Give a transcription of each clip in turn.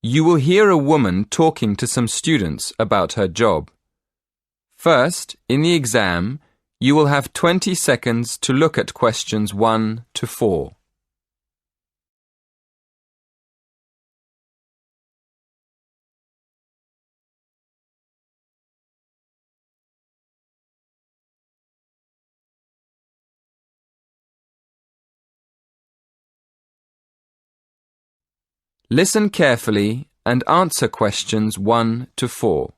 You will hear a woman talking to some students about her job. First, in the exam, you will have 20 seconds to look at questions 1 to 4. Listen carefully and answer questions 1 to 4.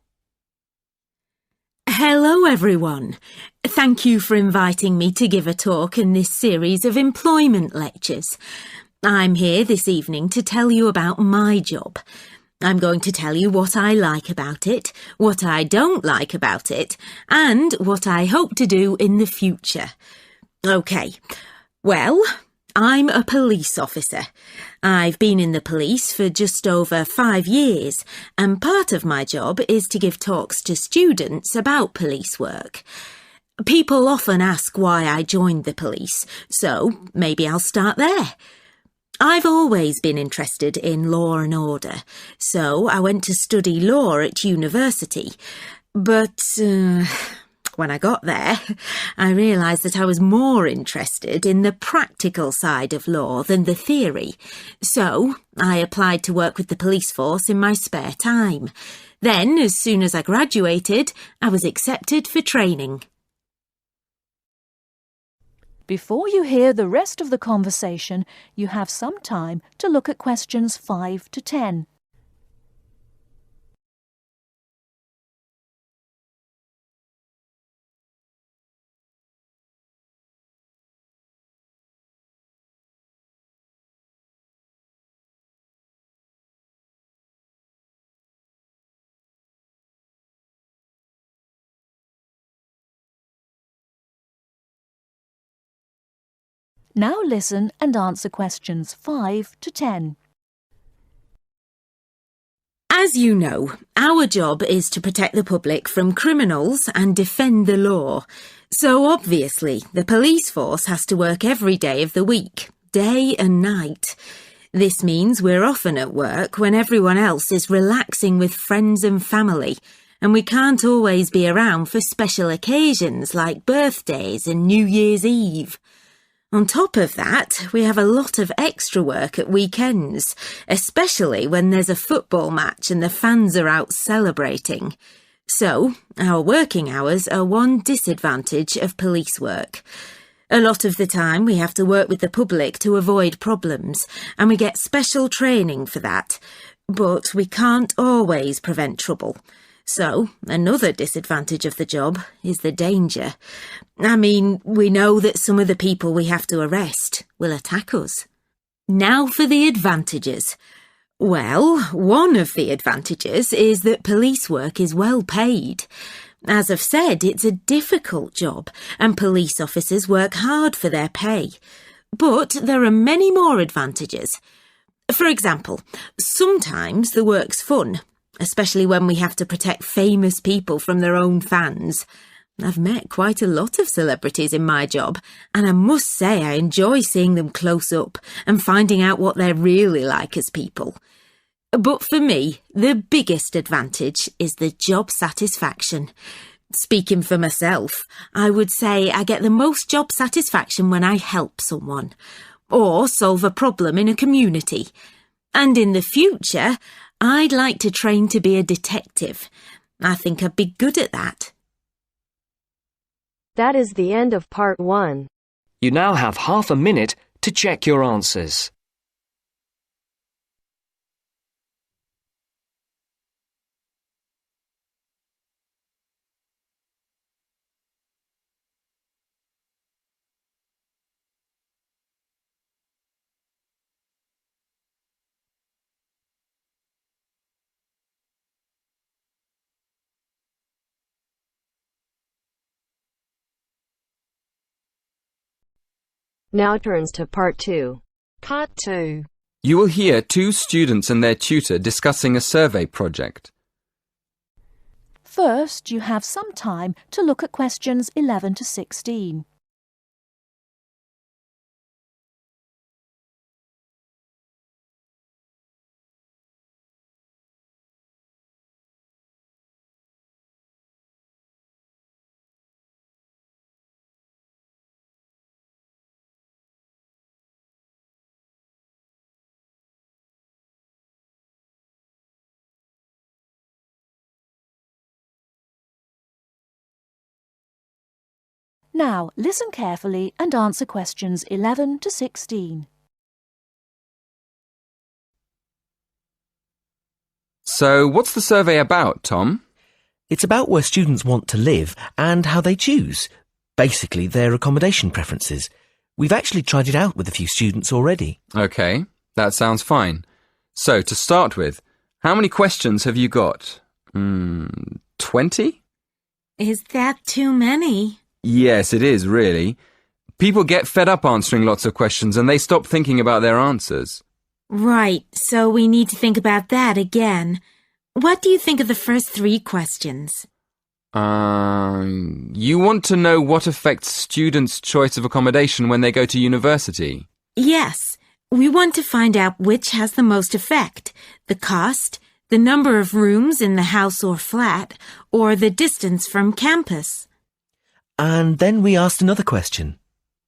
Hello everyone. Thank you for inviting me to give a talk in this series of employment lectures. I'm here this evening to tell you about my job. I'm going to tell you what I like about it, what I don't like about it, and what I hope to do in the future. OK, well, I'm a police officer. I've been in the police for just over 5 years, and part of my job is to give talks to students about police work. People often ask why I joined the police, so maybe I'll start there. I've always been interested in law and order, so I went to study law at university. But when I got there, I realised that I was more interested in the practical side of law than the theory. So I applied to work with the police force in my spare time. Then, as soon as I graduated, I was accepted for training. Before you hear the rest of the conversation, you have some time to look at questions 5 to 10. Now listen and answer questions 5 to 10. As you know, our job is to protect the public from criminals and defend the law. So obviously, the police force has to work every day of the week, day and night. This means we're often at work when everyone else is relaxing with friends and family, and we can't always be around for special occasions like birthdays and New Year's Eve. On top of that, we have a lot of extra work at weekends, especially when there's a football match and the fans are out celebrating. So, our working hours are one disadvantage of police work. A lot of the time we have to work with the public to avoid problems, and we get special training for that. But we can't always prevent trouble. So, another disadvantage of the job is the danger. I mean, we know that some of the people we have to arrest will attack us. Now for the advantages. Well, one of the advantages is that police work is well paid. As I've said, it's a difficult job, and police officers work hard for their pay. But there are many more advantages. For example, sometimes the work's fun, especially when we have to protect famous people from their own fans. I've met quite a lot of celebrities in my job, and I must say I enjoy seeing them close up and finding out what they're really like as people. But for me, the biggest advantage is the job satisfaction. Speaking for myself, I would say I get the most job satisfaction when I help someone, or solve a problem in a community. And in the future, I'd like to train to be a detective. I think I'd be good at that. That is the end of part 1. You now have half a minute to check your answers. Now turns to part 2. Part 2. You will hear 2 students and their tutor discussing a survey project. First, you have some time to look at questions 11 to 16. Now, listen carefully and answer questions 11 to 16. So, what's the survey about, Tom? It's about where students want to live and how they choose. Basically, their accommodation preferences. We've actually tried it out with a few students already. OK, that sounds fine. So, to start with, how many questions have you got? 20? Is that too many? Yes, it is, really. People get fed up answering lots of questions and they stop thinking about their answers. Right, so we need to think about that again. What do you think of the first 3 questions? You want to know what affects students' choice of accommodation when they go to university? Yes, we want to find out which has the most effect, the cost, the number of rooms in the house or flat, or the distance from campus. And then we asked another question.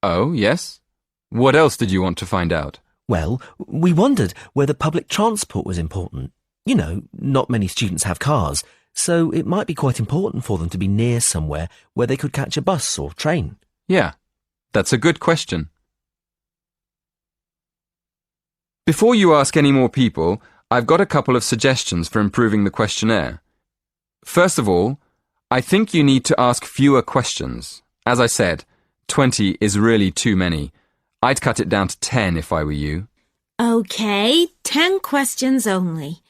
Oh, yes? What else did you want to find out? Well, we wondered whether public transport was important. You know, not many students have cars, so it might be quite important for them to be near somewhere where they could catch a bus or train. Yeah, that's a good question. Before you ask any more people, I've got a couple of suggestions for improving the questionnaire. First of all, I think you need to ask fewer questions. As I said, 20 is really too many. I'd cut it down to 10 if I were you. Okay, 10 questions only.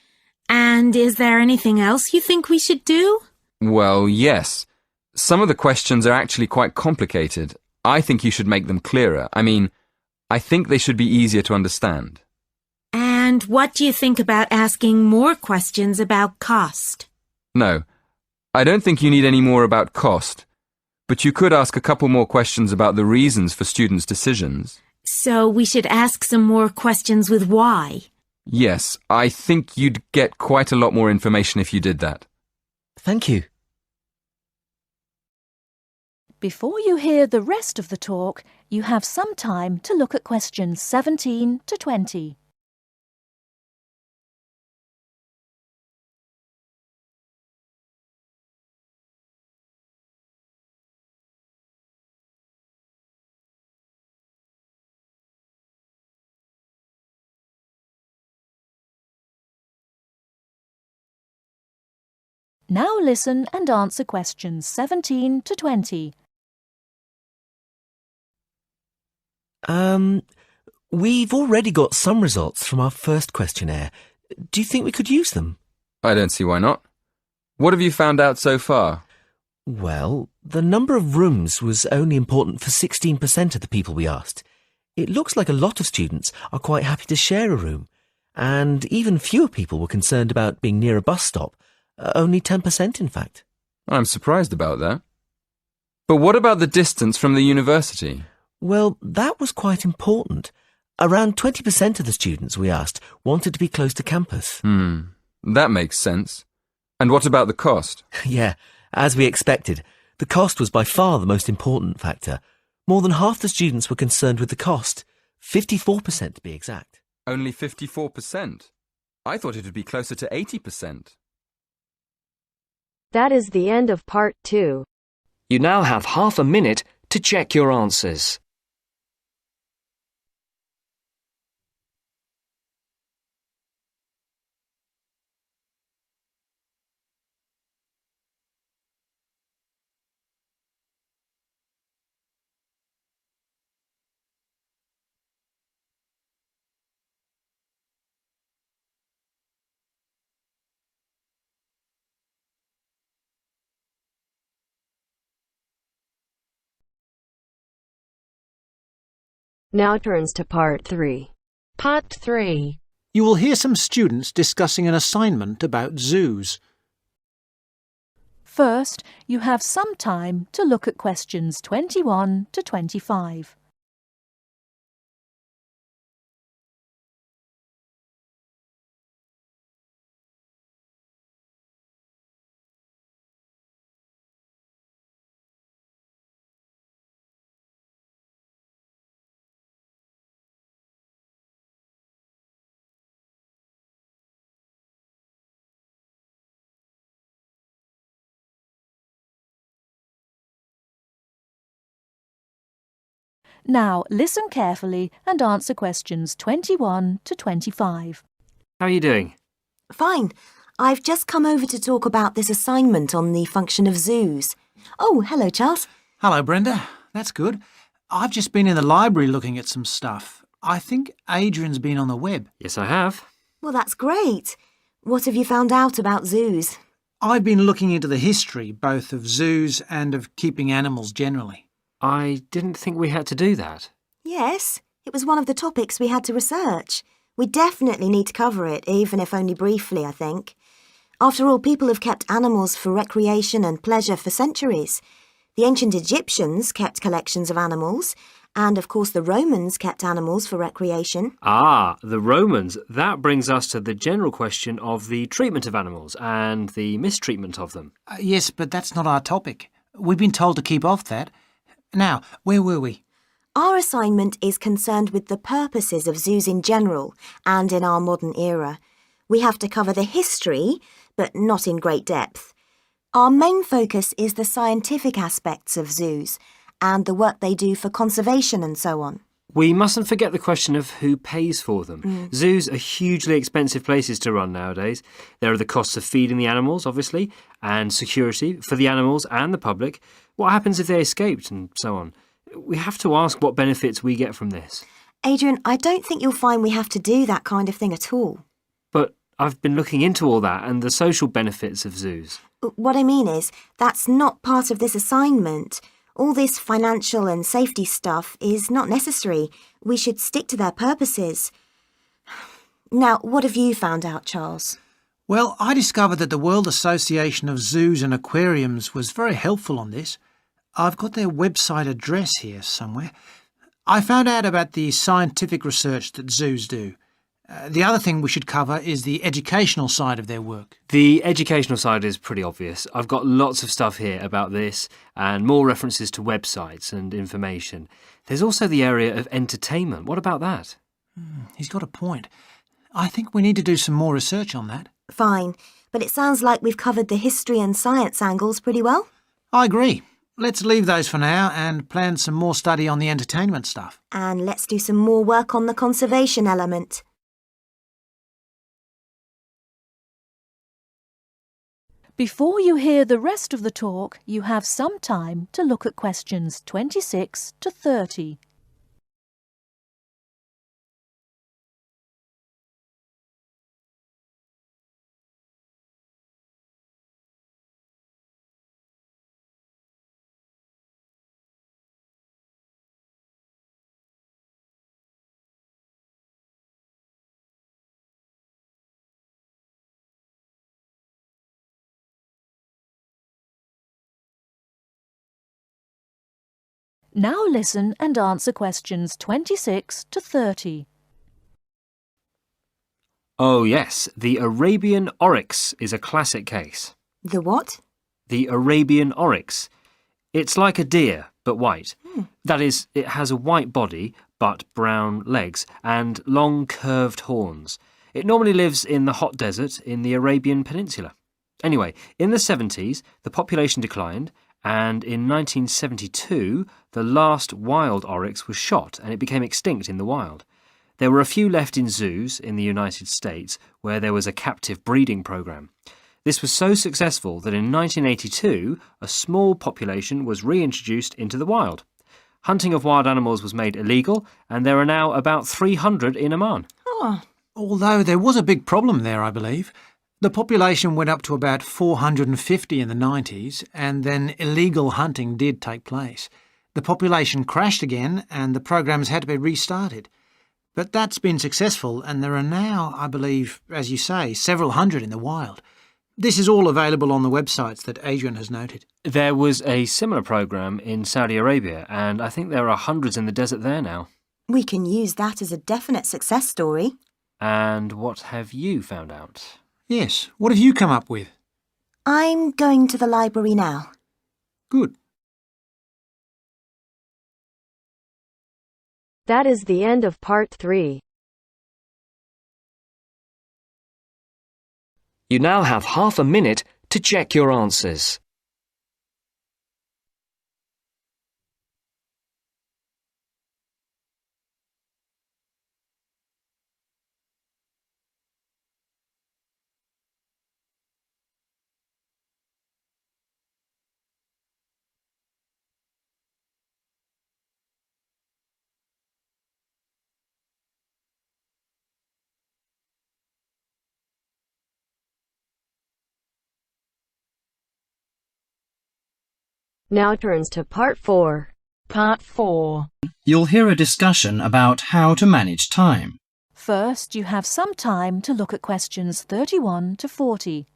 And is there anything else you think we should do? Well, yes. Some of the questions are actually quite complicated. I think you should make them clearer. I think they should be easier to understand. And what do you think about asking more questions about cost? No, I don't think you need any more about cost. But you could ask a couple more questions about the reasons for students' decisions. So we should ask some more questions with why. Yes, I think you'd get quite a lot more information if you did that. Thank you. Before you hear the rest of the talk, you have some time to look at questions 17 to 20. Now listen and answer questions 17 to 20. We've already got some results from our first questionnaire. Do you think we could use them? I don't see why not. What have you found out so far? Well, the number of rooms was only important for 16% of the people we asked. It looks like a lot of students are quite happy to share a room, and even fewer people were concerned about being near a bus stop. Only 10%, in fact. I'm surprised about that. But what about the distance from the university? Well, that was quite important. Around 20% of the students we asked wanted to be close to campus. That makes sense. And what about the cost? Yeah, as we expected. The cost was by far the most important factor. More than half the students were concerned with the cost. 54% to be exact. Only 54%? I thought it would be closer to 80%. That is the end of part 2. You now have half a minute to check your answers. Now turns to part 3. Part 3. You will hear some students discussing an assignment about zoos. First, you have some time to look at questions 21 to 25. Now listen carefully and answer questions 21 to 25. How are you doing? Fine. I've just come over to talk about this assignment on the function of zoos. Oh, hello, Charles. Hello, Brenda. That's good. I've just been in the library looking at some stuff. I think Adrian's been on the web. Yes, I have. Well, that's great. What have you found out about zoos? I've been looking into the history both of zoos and of keeping animals generally. I didn't think we had to do that. Yes, it was one of the topics we had to research. We definitely need to cover it, even if only briefly, I think. After all, people have kept animals for recreation and pleasure for centuries. The ancient Egyptians kept collections of animals, and of course the Romans kept animals for recreation. Ah, the Romans. That brings us to the general question of the treatment of animals and the mistreatment of them. Yes, but that's not our topic. We've been told to keep off that. Now, where were we? Our assignment is concerned with the purposes of zoos in general and in our modern era. We have to cover the history, but not in great depth. Our main focus is the scientific aspects of zoos and the work they do for conservation and so on. We mustn't forget the question of who pays for them. Zoos are hugely expensive places to run nowadays. There are the costs of feeding the animals, obviously, and security for the animals and the public. What happens if they escaped and so on? We have to ask what benefits we get from this. Adrian, I don't think you'll find we have to do that kind of thing at all. But I've been looking into all that and the social benefits of zoos. What I mean is, that's not part of this assignment. All this financial and safety stuff is not necessary. We should stick to their purposes. Now, what have you found out, Charles? Well, I discovered that the World Association of Zoos and Aquariums was very helpful on this. I've got their website address here somewhere. I found out about the scientific research that zoos do. The other thing we should cover is the educational side of their work. The educational side is pretty obvious. I've got lots of stuff here about this and more references to websites and information. There's also the area of entertainment. What about that? He's got a point. I think we need to do some more research on that. Fine, but it sounds like we've covered the history and science angles pretty well. I agree. Let's leave those for now and plan some more study on the entertainment stuff. And let's do some more work on the conservation element. Before you hear the rest of the talk, you have some time to look at questions 26 to 30. Now listen and answer questions 26 to 30. Oh yes, the Arabian oryx is a classic case. The what? The Arabian oryx. It's like a deer, but white. That is, it has a white body, but brown legs, and long curved horns. It normally lives in the hot desert in the Arabian Peninsula. Anyway, in the 70s, the population declined, and in 1972, the last wild oryx was shot and it became extinct in the wild. There were a few left in zoos in the United States where there was a captive breeding program. This was so successful that in 1982, a small population was reintroduced into the wild. Hunting of wild animals was made illegal, and there are now about 300 in Oman. Oh, Although there was a big problem there, I believe. The population went up to about 450 in the 90s, and then illegal hunting did take place. The population crashed again, and the programs had to be restarted. But that's been successful, and there are now, I believe, as you say, several hundred in the wild. This is all available on the websites that Adrian has noted. There was a similar program in Saudi Arabia, and I think there are hundreds in the desert there now. we can use that as a definite success story. And what have you found out? Yes, what have you come up with? I'm going to the library now. Good. That is the end of part 3. You now have half a minute to check your answers. Now turns to part 4. Part 4. You'll hear a discussion about how to manage time. First, you have some time to look at questions 31 to 40.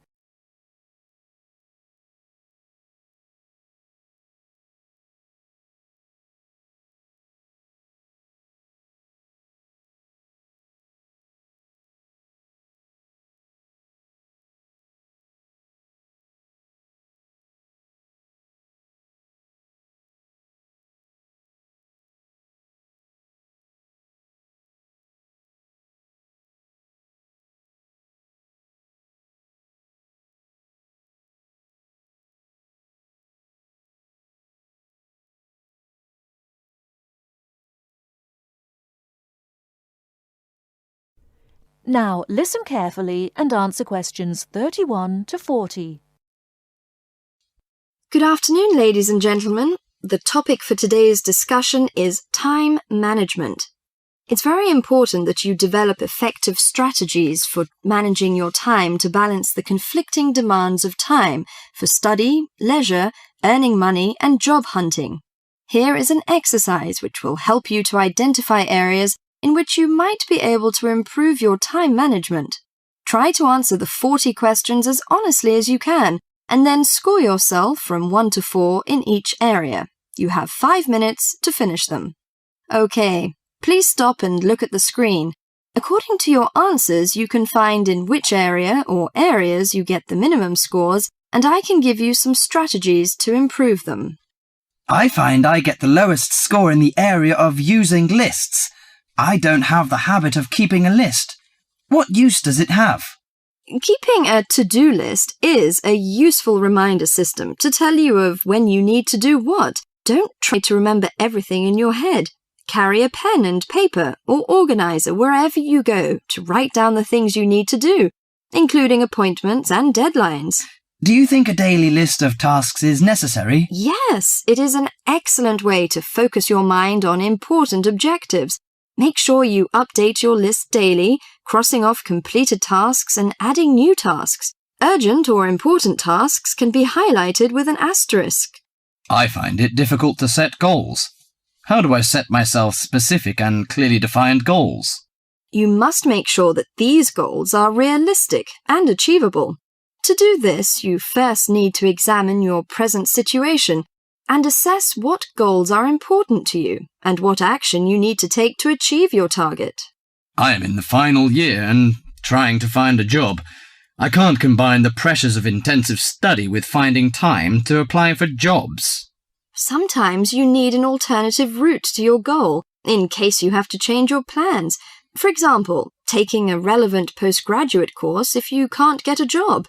Now, listen carefully and answer questions 31 to 40. Good afternoon, ladies and gentlemen. The topic for today's discussion is time management. It's very important that you develop effective strategies for managing your time to balance the conflicting demands of time for study, leisure, earning money, and job hunting. Here is an exercise which will help you to identify areas in which you might be able to improve your time management. Try to answer the 40 questions as honestly as you can, and then score yourself from 1 to 4 in each area. You have 5 minutes to finish them. Okay, please stop and look at the screen. According to your answers, you can find in which area or areas you get the minimum scores, and I can give you some strategies to improve them. I find I get the lowest score in the area of using lists. I don't have the habit of keeping a list. What use does it have? Keeping a to-do list is a useful reminder system to tell you of when you need to do what. Don't try to remember everything in your head. Carry a pen and paper or organizer wherever you go to write down the things you need to do, including appointments and deadlines. Do you think a daily list of tasks is necessary? Yes, it is an excellent way to focus your mind on important objectives. Make sure you update your list daily, crossing off completed tasks and adding new tasks. Urgent or important tasks can be highlighted with an asterisk. I find it difficult to set goals. How do I set myself specific and clearly defined goals? You must make sure that these goals are realistic and achievable. To do this, you first need to examine your present situation and assess what goals are important to you and what action you need to take to achieve your target. I am in the final year and trying to find a job. I can't combine the pressures of intensive study with finding time to apply for jobs. Sometimes you need an alternative route to your goal in case you have to change your plans. For example, taking a relevant postgraduate course if you can't get a job.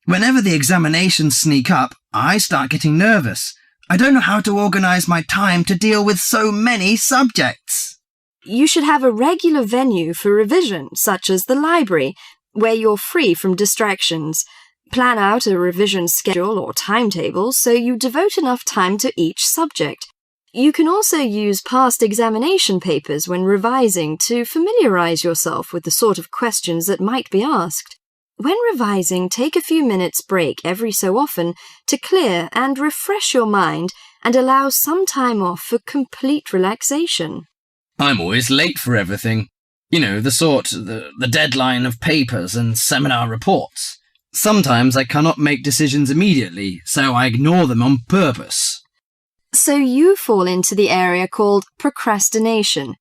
Whenever the examinations sneak up, I start getting nervous. I don't know how to organise my time to deal with so many subjects. You should have a regular venue for revision, such as the library, where you're free from distractions. Plan out a revision schedule or timetable so you devote enough time to each subject. You can also use past examination papers when revising to familiarise yourself with the sort of questions that might be asked. When revising, take a few minutes break every so often to clear and refresh your mind and allow some time off for complete relaxation. I'm always late for everything. You know, the deadline of papers and seminar reports. Sometimes I cannot make decisions immediately, so I ignore them on purpose. So you fall into the area called procrastination.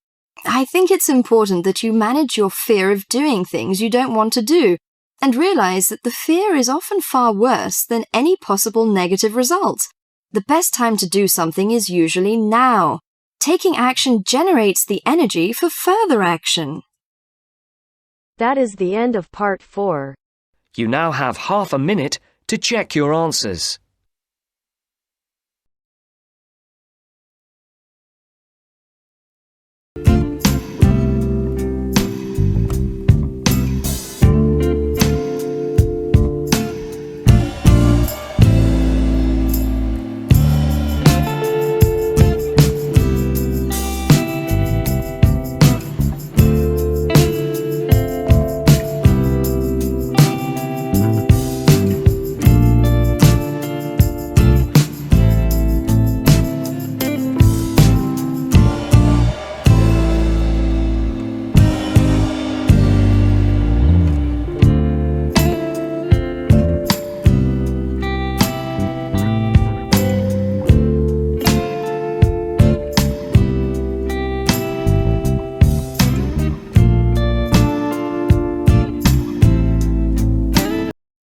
I think it's important that you manage your fear of doing things you don't want to do, and realize that the fear is often far worse than any possible negative results. The best time to do something is usually now. Taking action generates the energy for further action. That is the end of part 4. You now have half a minute to check your answers.